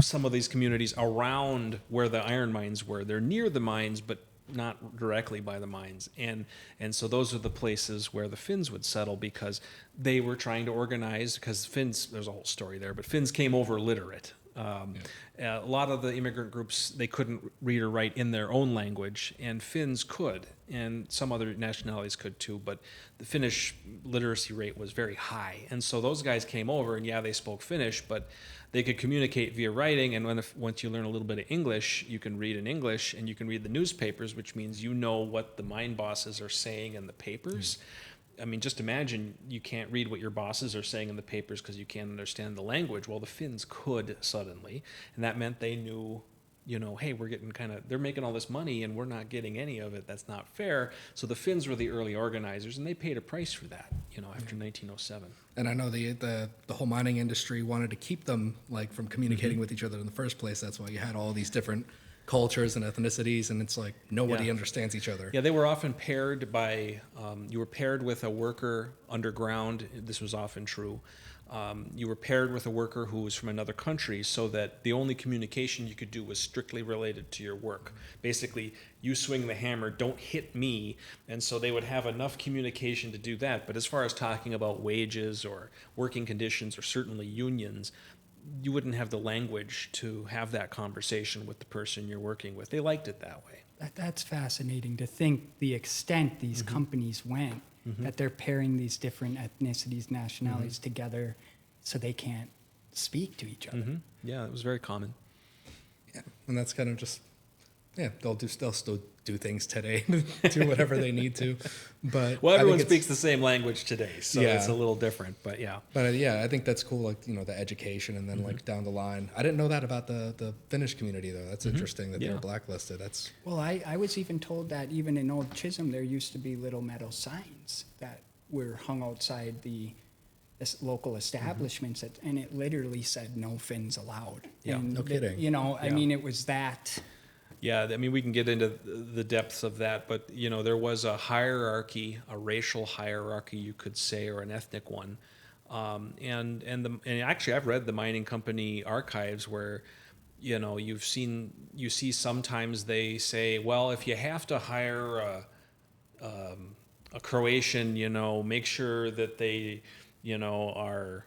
S2: some of these communities around where the iron mines were. They're near the mines, but not directly by the mines. And so those are the places where the Finns would settle, because they were trying to organize, because Finns, there's a whole story there, but Finns came over literate. A lot of the immigrant groups, they couldn't read or write in their own language, and Finns could, and some other nationalities could too, but the Finnish literacy rate was very high. And so those guys came over, and they spoke Finnish, but they could communicate via writing, and once you learn a little bit of English, you can read in English, and you can read the newspapers, which means you know what the mine bosses are saying in the papers. I mean, just imagine you can't read what your bosses are saying in the papers because you can't understand the language. Well, the Finns could suddenly, and that meant they knew, hey, we're getting they're making all this money and we're not getting any of it. That's not fair. So the Finns were the early organizers, and they paid a price for that, after 1907.
S1: And I know the whole mining industry wanted to keep them from communicating with each other in the first place. That's why you had all these different cultures and ethnicities, and it's like nobody understands each other.
S2: Yeah, they were often paired by, you were paired with a worker underground. This was often true. You were paired with a worker who was from another country, so that the only communication you could do was strictly related to your work. Basically, you swing the hammer, don't hit me, and so they would have enough communication to do that. But as far as talking about wages or working conditions or certainly unions, you wouldn't have the language to have that conversation with the person you're working with. They liked it that way.
S3: That's fascinating to think the extent these companies went, that they're pairing these different ethnicities, nationalities together so they can't speak to each other.
S2: Yeah, it was very common.
S1: Yeah, and that's kind of just, they'll still do things today, do whatever they need to. But
S2: well, everyone speaks the same language today, so it's a little different, but yeah.
S1: But I think that's cool, the education, and then down the line. I didn't know that about the Finnish community, though. That's interesting that they were blacklisted.
S3: Well, I was even told that even in Old Chisholm, there used to be little metal signs that were hung outside the local establishments, and it literally said "No Finns allowed."
S2: Yeah,
S3: and
S1: no kidding.
S3: I mean, it was that.
S2: Yeah, I mean, we can get into the depths of that, but there was a hierarchy, a racial hierarchy, you could say, or an ethnic one, and actually, I've read the mining company archives where, you see sometimes they say, well, if you have to hire a Croatian, make sure that they, are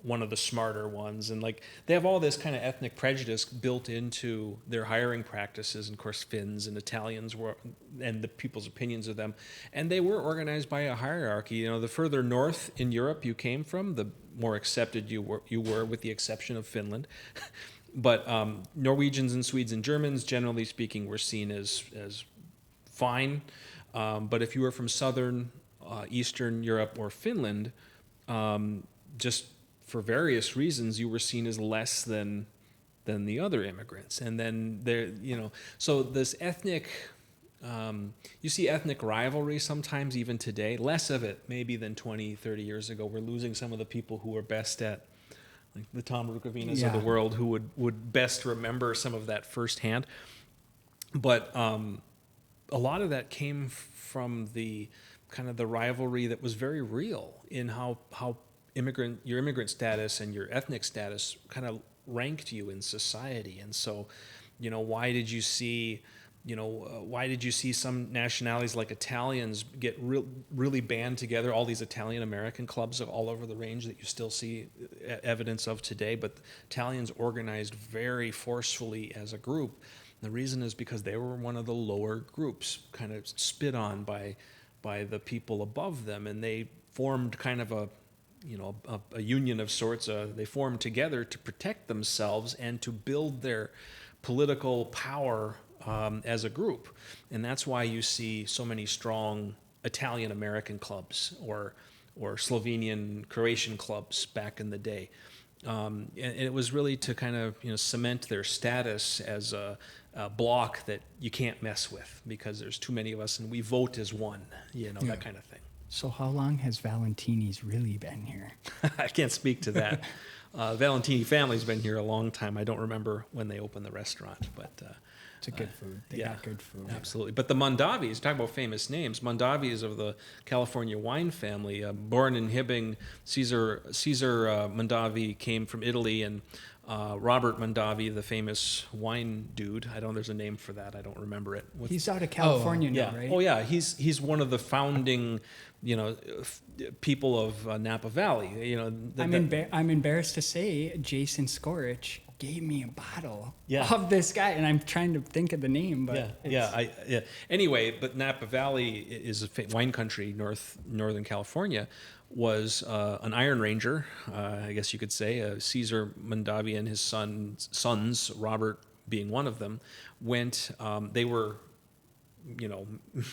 S2: one of the smarter ones, and they have all this kind of ethnic prejudice built into their hiring practices. And of course, Finns and Italians were, and the people's opinions of them, and they were organized by a hierarchy. The further north in Europe you came from, the more accepted you were, with the exception of Finland. But Norwegians and Swedes and Germans, generally speaking, were seen as fine. But if you were from southern, Eastern Europe or Finland, just for various reasons, you were seen as less than the other immigrants. And then there, so this ethnic, you see ethnic rivalry sometimes even today, less of it maybe than 20, 30 years ago. We're losing some of the people who were best at, the Tom Rukavinas of the world, who would best remember some of that firsthand. But a lot of that came from the kind of the rivalry that was very real in how your immigrant status and your ethnic status kind of ranked you in society. And so, why did you see some nationalities like Italians get really band together, all these Italian American clubs all over the range that you still see evidence of today, but Italians organized very forcefully as a group. And the reason is because they were one of the lower groups, kind of spit on by the people above them, and they formed kind of a union of sorts. They formed together to protect themselves and to build their political power as a group. And that's why you see so many strong Italian American clubs or Slovenian Croatian clubs back in the day. And it was really to kind of cement their status as a block that you can't mess with because there's too many of us and we vote as one, that kind of thing.
S3: So how long has Valentini's really been here?
S2: I can't speak to that. Valentini family's been here a long time. I don't remember when they opened the restaurant, but
S3: It's a good food. They got good food.
S2: Absolutely. But the Mondavis, talk about famous names. Mondavis of the California wine family, born in Hibbing. Caesar Mondavi came from Italy, and Robert Mondavi, the famous wine dude. There's a name for that. I don't remember it.
S3: He's out of California now, right?
S2: Oh yeah, he's one of the founding, people of Napa Valley.
S3: I'm embarrassed to say, Jason Skorich gave me a bottle of this guy, and I'm trying to think of the name, but
S2: Anyway, but Napa Valley is a wine country. Northern California was an Iron Ranger, I guess you could say. Caesar Mondavi and his sons, Robert being one of them, went. They were,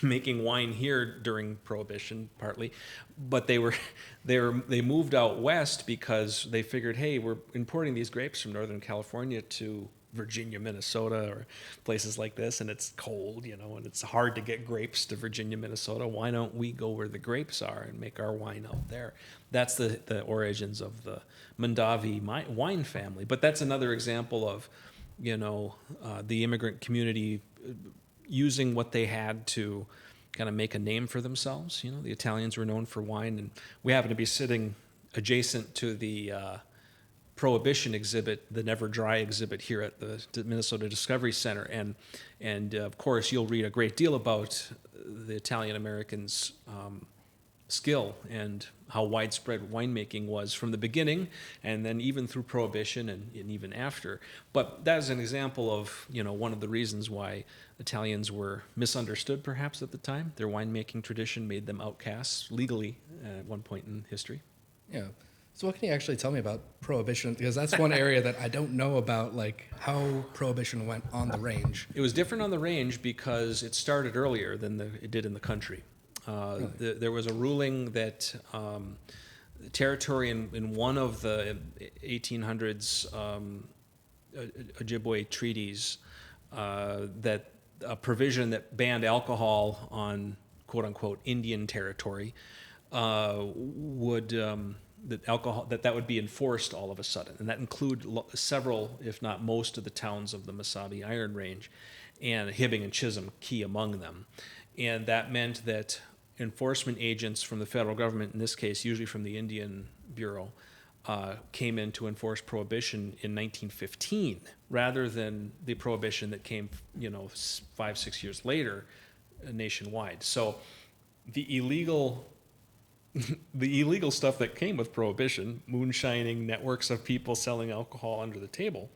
S2: making wine here during Prohibition, partly, but they moved out west because they figured, hey, we're importing these grapes from Northern California to Virginia, Minnesota, or places like this, and it's cold, and it's hard to get grapes to Virginia, Minnesota. Why don't we go where the grapes are and make our wine out there? That's the origins of the Mondavi wine family. But that's another example of, the immigrant community using what they had to kind of make a name for themselves. The Italians were known for wine, and we happen to be sitting adjacent to the Prohibition exhibit, the Never Dry exhibit here at the Minnesota Discovery Center, and of course you'll read a great deal about the Italian Americans' skill and how widespread winemaking was from the beginning, and then even through Prohibition and even after. But that is an example of one of the reasons why Italians were misunderstood perhaps at the time. Their winemaking tradition made them outcasts legally at one point in history.
S1: Yeah. So what can you actually tell me about Prohibition? Because that's one area that I don't know about, like how Prohibition went on the range.
S2: It was different on the range because it started earlier than it did in the country. Really? There was a ruling that territory in one of the 1800s Ojibwe treaties, that a provision that banned alcohol on quote-unquote Indian territory would would be enforced all of a sudden, and that included several, if not most, of the towns of the Mesabi Iron Range, and Hibbing and Chisholm key among them. And that meant that enforcement agents from the federal government, in this case usually from the Indian Bureau, came in to enforce Prohibition in 1915 rather than the Prohibition that came 5-6 years later nationwide. So the illegal stuff that came with Prohibition, moonshining, networks of people selling alcohol under the table,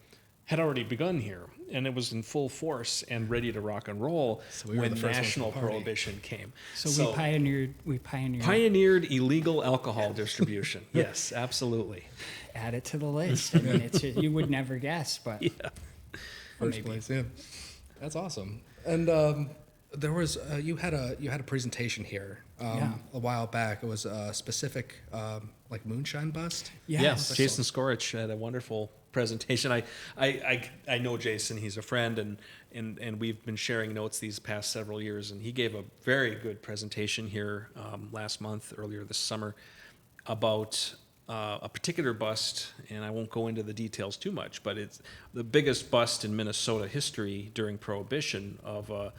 S2: had already begun here, and it was in full force and ready to rock and roll when national Prohibition came.
S3: So we
S2: pioneered illegal alcohol distribution. Yes, absolutely.
S3: Add it to the list. I mean, you would never guess, but
S1: First place, yeah. That's awesome. And there was you had a presentation here a while back. It was a specific like moonshine bust.
S2: Yes, Jason Skorich had a wonderful presentation. I know Jason. He's a friend, and we've been sharing notes these past several years. And he gave a very good presentation here earlier this summer, about a particular bust, and I won't go into the details too much, but it's the biggest bust in Minnesota history during Prohibition of a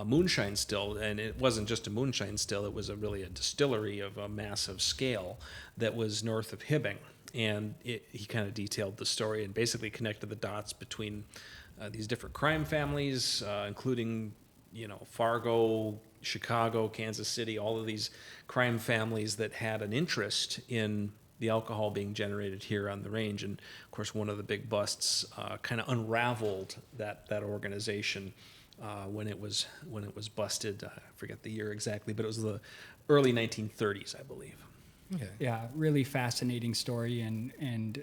S2: moonshine still, and it wasn't just a moonshine still, it was really a distillery of a massive scale that was north of Hibbing. And he kind of detailed the story and basically connected the dots between these different crime families, including Fargo, Chicago, Kansas City, all of these crime families that had an interest in the alcohol being generated here on the range. And of course, one of the big busts kind of unraveled that organization when it was busted. I forget the year exactly, but it was the early 1930s, I believe.
S3: Okay. Yeah, really fascinating story, and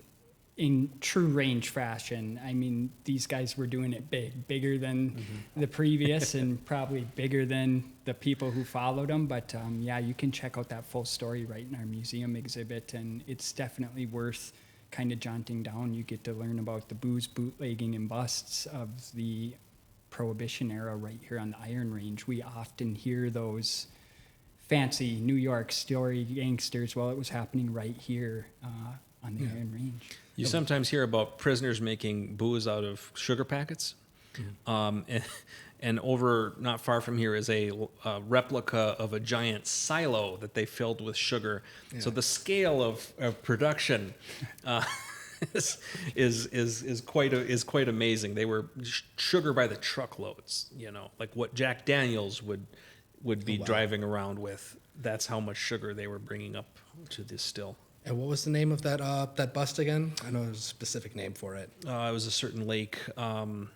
S3: in true range fashion. I mean, these guys were doing it bigger than the previous, and probably bigger than the people who followed them. But you can check out that full story right in our museum exhibit, and it's definitely worth kind of jotting down. You get to learn about the booze, bootlegging, and busts of the Prohibition era right here on the Iron Range. We often hear those fancy New York story gangsters. Well, it was happening right here on the Iron Range.
S2: You sometimes hear about prisoners making booze out of sugar packets. And over not far from here is a replica of a giant silo that they filled with sugar. Yeah. So the scale of production is quite amazing. They were sugar by the truckloads, like what Jack Daniels would be driving around with. That's how much sugar they were bringing up to this still.
S1: And what was the name of that bust again? I know there's a specific name for it.
S2: It was a certain lake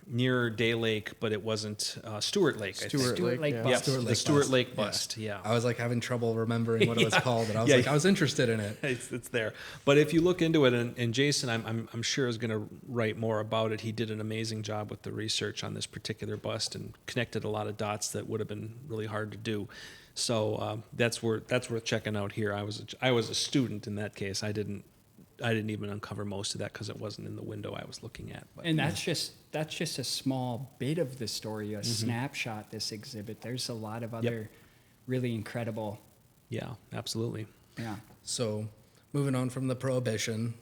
S2: near Day Lake, but it wasn't Stuart Lake.
S3: Stuart Lake bust.
S2: Yes,
S1: Stuart Lake
S2: the Stuart
S1: bust.
S2: Lake bust. Yeah.
S1: I was like having trouble remembering what it was called, and I was I was interested in it.
S2: It's there. But if you look into it, and Jason, I'm sure is going to write more about it. He did an amazing job with the research on this particular bust and connected a lot of dots that would have been really hard to do. So that's worth checking out here. I was a student in that case. I didn't even uncover most of that because it wasn't in the window I was looking at. But,
S3: and that's just a small bit of the story, a snapshot. This exhibit. There's a lot of other really incredible.
S2: Yeah, absolutely.
S3: Yeah.
S1: So, moving on from the Prohibition,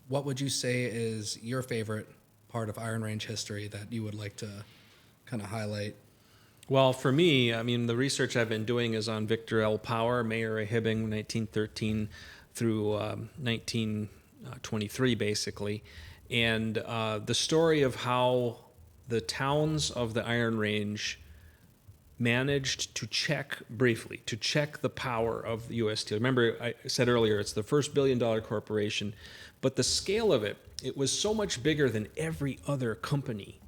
S1: what would you say is your favorite part of Iron Range history that you would like to kind of highlight?
S2: Well, for me, I mean, the research I've been doing is on Victor L. Power, Mayor of Hibbing, 1913 through 1923, basically. And the story of how the towns of the Iron Range managed to check the power of the U.S. Steel. Remember, I said earlier, it's the first billion-dollar corporation, but the scale of it was so much bigger than every other company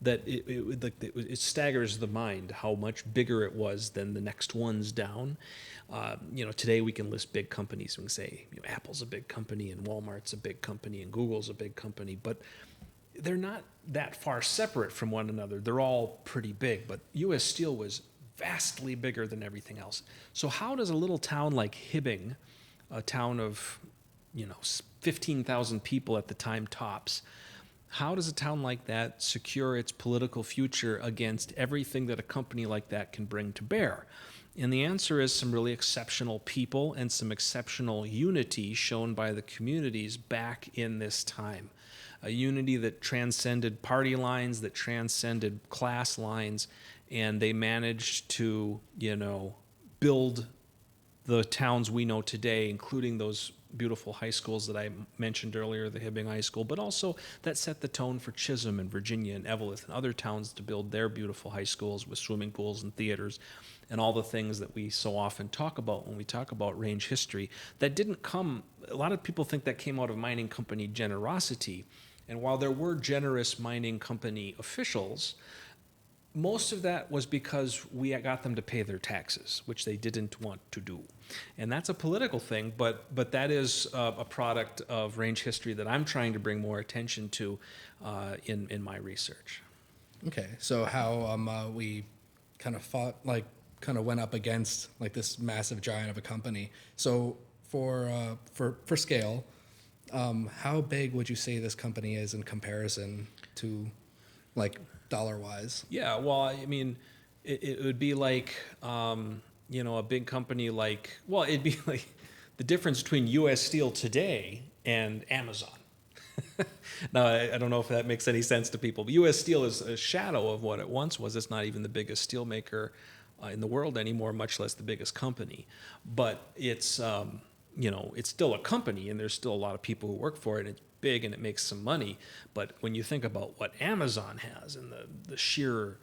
S2: that it staggers the mind how much bigger it was than the next ones down. Today we can list big companies. We can say Apple's a big company, and Walmart's a big company, and Google's a big company, but they're not that far separate from one another. They're all pretty big, but U.S. Steel was vastly bigger than everything else. So how does a little town like Hibbing, a town of 15,000 people at the time tops, how does a town like that secure its political future against everything that a company like that can bring to bear? And the answer is some really exceptional people and some exceptional unity shown by the communities back in this time. A unity that transcended party lines, that transcended class lines, and they managed to, build the towns we know today, including those beautiful high schools that I mentioned earlier, the Hibbing High School, but also that set the tone for Chisholm and Virginia and Eveleth and other towns to build their beautiful high schools with swimming pools and theaters and all the things that we so often talk about when we talk about range history. That didn't come, a lot of people think that came out of mining company generosity. And while there were generous mining company officials, most of that was because we got them to pay their taxes, which they didn't want to do. And that's a political thing, but that is a product of range history that I'm trying to bring more attention to in my research.
S1: Okay, so how we kind of went up against like this massive giant of a company. So for scale, how big would you say this company is in comparison to like dollar-wise?
S2: Yeah, well, I mean, it would be like, a big company like, well, it'd be like the difference between U.S. Steel today and Amazon. Now, I don't know if that makes any sense to people, but U.S. Steel is a shadow of what it once was. It's not even the biggest steel maker in the world anymore, much less the biggest company. But it's, it's still a company, and there's still a lot of people who work for it, and it's big and it makes some money. But when you think about what Amazon has and the sheer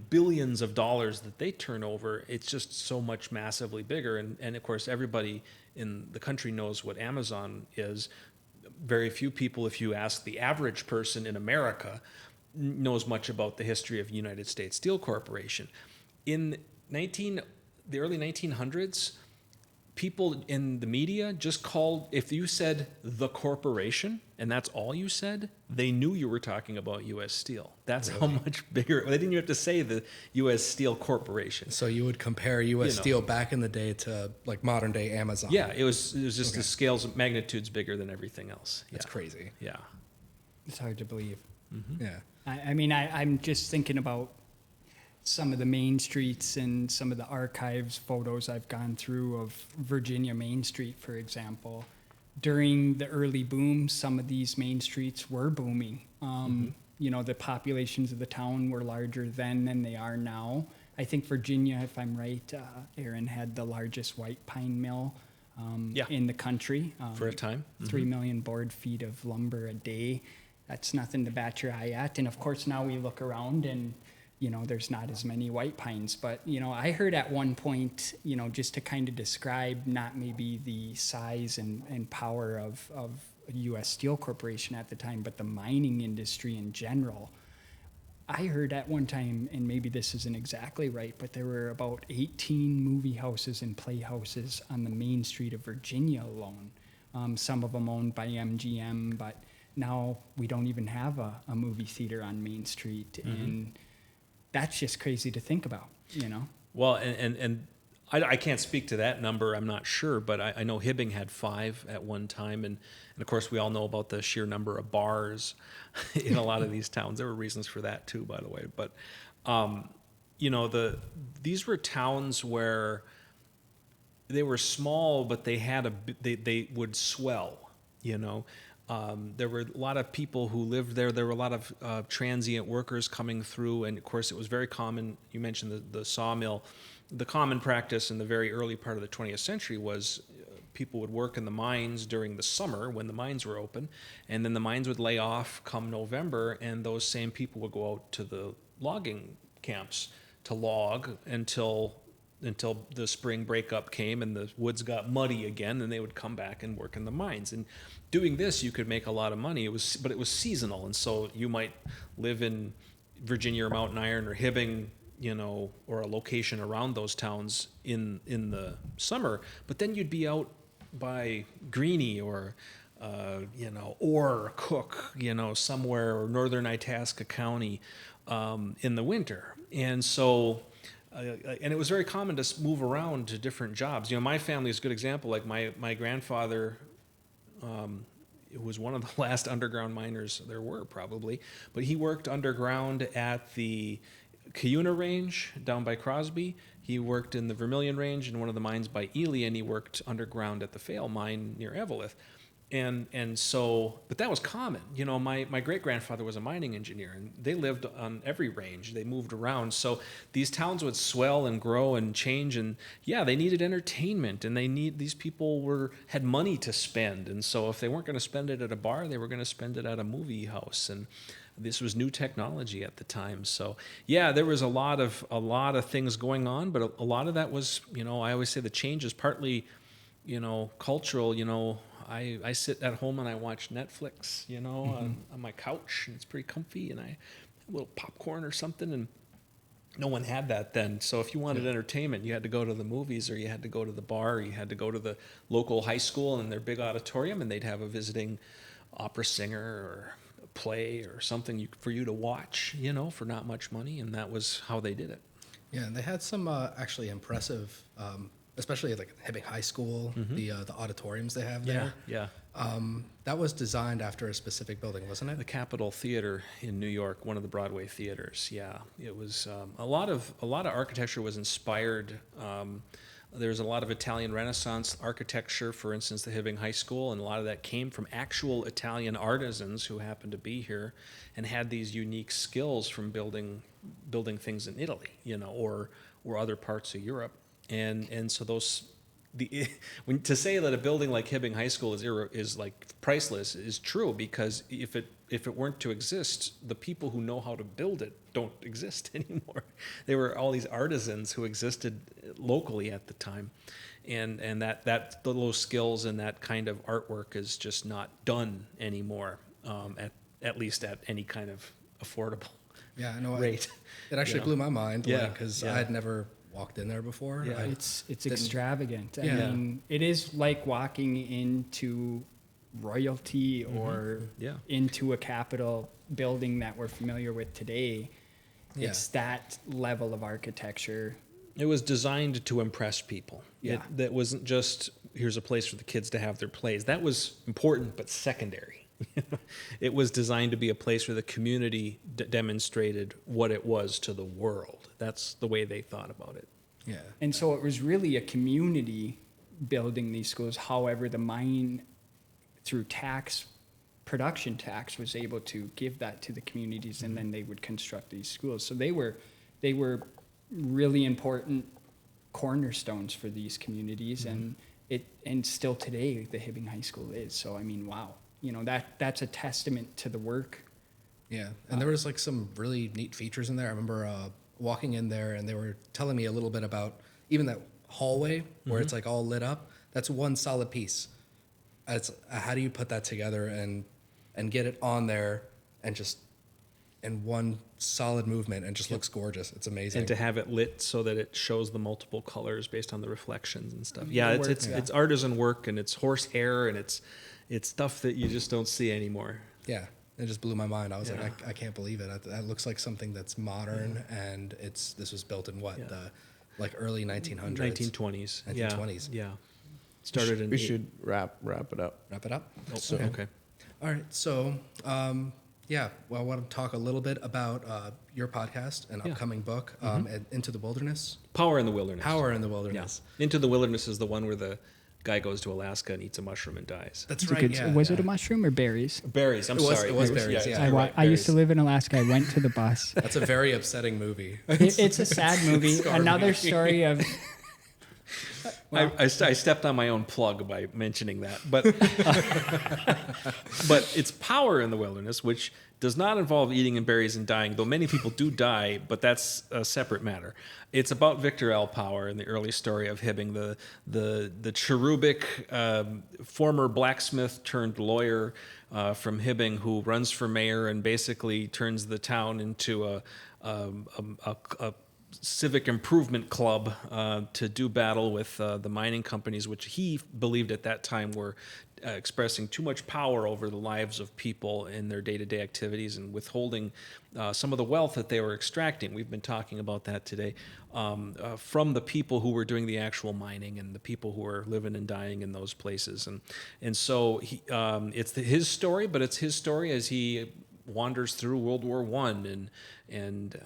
S2: billions of dollars that they turn over, it's just so much massively bigger. And of course everybody in the country knows what Amazon is. Very few people, if you ask the average person in America, knows much about the history of United States Steel Corporation. In the early 1900s, people in the media just called, if you said the corporation, and that's all you said, they knew you were talking about U.S. Steel. That's really? How much bigger. They didn't even have to say the U.S. Steel Corporation.
S1: So you would compare U.S. Steel back in the day to like modern day Amazon.
S2: Yeah, it was just the scales of magnitudes bigger than everything else.
S1: That's crazy.
S2: Yeah.
S3: It's hard to believe.
S1: Mm-hmm. Yeah.
S3: I'm just thinking about some of the main streets and some of the archives photos I've gone through of Virginia Main Street, for example. During the early boom, some of these main streets were booming. the populations of the town were larger then than they are now. I think Virginia, if I'm right, Aaron, had the largest white pine mill in the country.
S2: For a time.
S3: 3 million board feet of lumber a day. That's nothing to bat your eye at. And of course, now we look around and, there's not as many white pines. But, I heard at one point, just to kind of describe not maybe the size and power of U.S. Steel Corporation at the time, but the mining industry in general. I heard at one time, and maybe this isn't exactly right, but there were about 18 movie houses and playhouses on the main street of Virginia alone. Some of them owned by MGM, but now we don't even have a movie theater on Main Street. And that's just crazy to think about,
S2: Well, and I can't speak to that number. I'm not sure, but I know Hibbing had 5 at one time, and of course we all know about the sheer number of bars in a lot of these towns. There were reasons for that too, by the way. But these were towns where they were small, but they would swell. There were a lot of people who lived there. There were a lot of transient workers coming through, and of course it was very common. You mentioned the sawmill. The common practice in the very early part of the 20th century was people would work in the mines during the summer when the mines were open, and then the mines would lay off come November, and those same people would go out to the logging camps to log until the spring breakup came and the woods got muddy again, and they would come back and work in the mines. And doing this, you could make a lot of money. But it was seasonal, and so you might live in Virginia or Mountain Iron or Hibbing, or a location around those towns in the summer, but then you'd be out by Greenie or Cook, somewhere, or northern Itasca County in the winter. And so, and it was very common to move around to different jobs. My family is a good example. Like my grandfather, it was one of the last underground miners there were probably, but he worked underground at the Cuyuna Range down by Crosby. He worked in the Vermilion Range in one of the mines by Ely, and he worked underground at the Fale mine near Eveleth. And so, but that was common. My great-grandfather was a mining engineer, and they lived on every range. They moved around. So these towns would swell and grow and change, and they needed entertainment, and these people had money to spend. And so if they weren't going to spend it at a bar, they were going to spend it at a movie house. And this was new technology at the time. So there was a lot of things going on, but a lot of that was, I always say the change is partly, cultural. I sit at home and I watch Netflix, on my couch, and it's pretty comfy, and I have a little popcorn or something, and no one had that then. So if you wanted entertainment, you had to go to the movies, or you had to go to the bar, or you had to go to the local high school and their big auditorium, and they'd have a visiting opera singer or a play or something for you to watch, for not much money, and that was how they did it.
S1: Yeah, and they had some actually impressive, especially like Hibbing High School, the auditoriums they have there.
S2: Yeah.
S1: That was designed after a specific building, wasn't it?
S2: The Capitol Theater in New York, one of the Broadway theaters. Yeah, it was a lot of architecture was inspired. There's a lot of Italian Renaissance architecture, for instance, the Hibbing High School, and a lot of that came from actual Italian artisans who happened to be here and had these unique skills from building things in Italy, or other parts of Europe. And so to say that a building like Hibbing High School is like priceless is true, because if it weren't to exist, the people who know how to build it don't exist anymore. There were all these artisans who existed locally at the time, and that those skills and that kind of artwork is just not done anymore, at least at any kind of affordable rate.
S1: It actually blew my mind, because I had never walked in there before.
S2: Yeah.
S3: It's extravagant. I
S1: Yeah.
S3: mean, it is like walking into royalty or into a Capitol building that we're familiar with today.
S1: Yeah.
S3: It's that level of architecture.
S2: It was designed to impress people.
S3: Yeah.
S2: That wasn't just, here's a place for the kids to have their plays. That was important, but secondary. It was designed to be a place where the community demonstrated what it was to the world. That's the way they thought about it.
S1: Yeah.
S3: And so it was really a community building these schools. However, the mine, through tax production tax was able to give that to the communities, and then they would construct these schools. So they were really important cornerstones for these communities, and still today the Hibbing High School is. So I mean, wow, that's a testament to the work.
S1: Yeah, and there was like some really neat features in there. I remember walking in there, and they were telling me a little bit about even that hallway where it's like all lit up. That's one solid piece. It's how do you put that together and get it on there and just in one solid movement and just looks gorgeous. It's amazing.
S2: And to have it lit so that it shows the multiple colors based on the reflections and stuff. Yeah, it's artisan work, and it's horsehair, and it's stuff that you just don't see anymore.
S1: Yeah. It just blew my mind. I was like, I can't believe it. That looks like something that's modern, and this was built in the like early 1900s,
S2: 1920s.
S1: 1920s.
S2: Yeah. Started
S4: we should wrap it up.
S1: Wrap it up.
S2: Oh, okay.
S1: All right. So, well, I want to talk a little bit about your podcast and upcoming book, Into the Wilderness.
S2: Power in the Wilderness.
S1: Power in the Wilderness.
S2: Yeah. Into the Wilderness is the one where the guy goes to Alaska and eats a mushroom and dies.
S1: That's right.
S3: Was it a mushroom or berries?
S2: Berries. It was berries.
S3: Yeah. I used to live in Alaska. I went to the bus.
S1: That's a very upsetting movie.
S3: It's a sad movie. Another story of.
S2: Well, I stepped on my own plug by mentioning that, but but it's Power in the Wilderness, which does not involve eating and berries and dying, though many people do die, but that's a separate matter. It's about Victor L. Power and the early story of Hibbing, the cherubic former blacksmith turned lawyer from Hibbing who runs for mayor and basically turns the town into a civic improvement club to do battle with the mining companies, which he believed at that time were expressing too much power over the lives of people in their day-to-day activities and withholding some of the wealth that they were extracting. We've been talking about that today from the people who were doing the actual mining and the people who were living and dying in those places. And so it's his story, but it's his story as he wanders through World War I and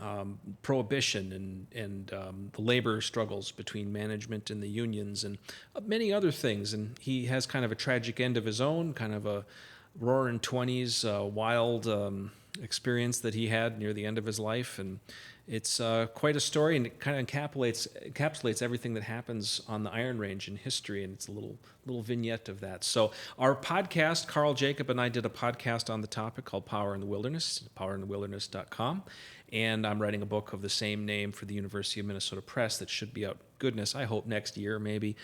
S2: Prohibition and the labor struggles between management and the unions and many other things. And he has kind of a tragic end of his own, kind of a roaring 20s, wild experience that he had near the end of his life. And it's quite a story, and it kind of encapsulates everything that happens on the Iron Range in history, and it's a little vignette of that. So our podcast, Carl Jacob and I did a podcast on the topic called Power in the Wilderness, powerinthewilderness.com, and I'm writing a book of the same name for the University of Minnesota Press that should be out, goodness, I hope next year maybe.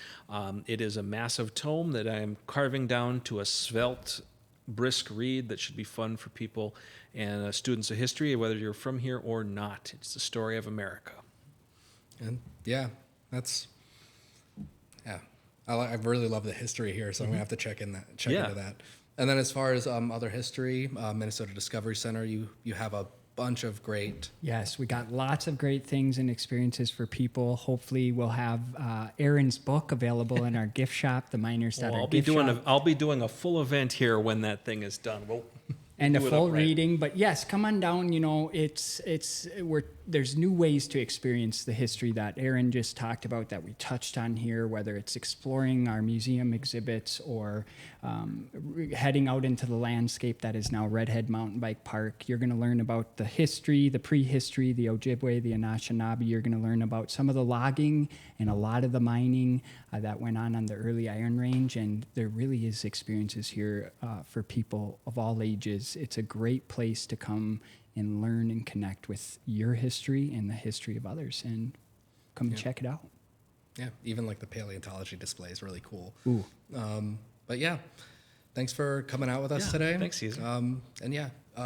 S2: It is a massive tome that I am carving down to a svelte, brisk read that should be fun for people and students of history, whether you're from here or not. It's the story of America.
S1: And I really love the history here, so I'm gonna have to check into that. And then as far as other history, Minnesota Discovery Center, you have a bunch of great.
S3: Yes, we got lots of great things and experiences for people. Hopefully, we'll have Aaron's book available in our gift shop, the Miners that
S2: I'll be doing a full event here when that thing is done.
S3: And a full reading, but yes, come on down. There's new ways to experience the history that Aaron just talked about, that we touched on here, whether it's exploring our museum exhibits or heading out into the landscape that is now Redhead Mountain Bike Park. You're going to learn about the history, the prehistory, the Ojibwe, the Anishinaabe. You're going to learn about some of the logging and a lot of the mining that went on the early Iron Range, and there really is experiences here for people of all ages. It's a great place to come and learn and connect with your history and the history of others, and come check it out.
S1: Yeah, even like the paleontology display is really cool.
S3: Ooh.
S1: But yeah, thanks for coming out with us today.
S2: Thanks, Caesar.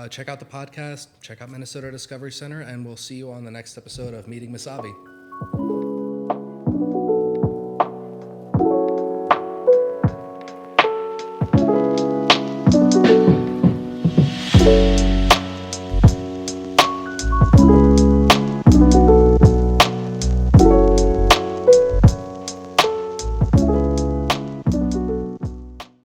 S1: Check out the podcast, check out Minnesota Discovery Center, and we'll see you on the next episode of Meeting Mesabi.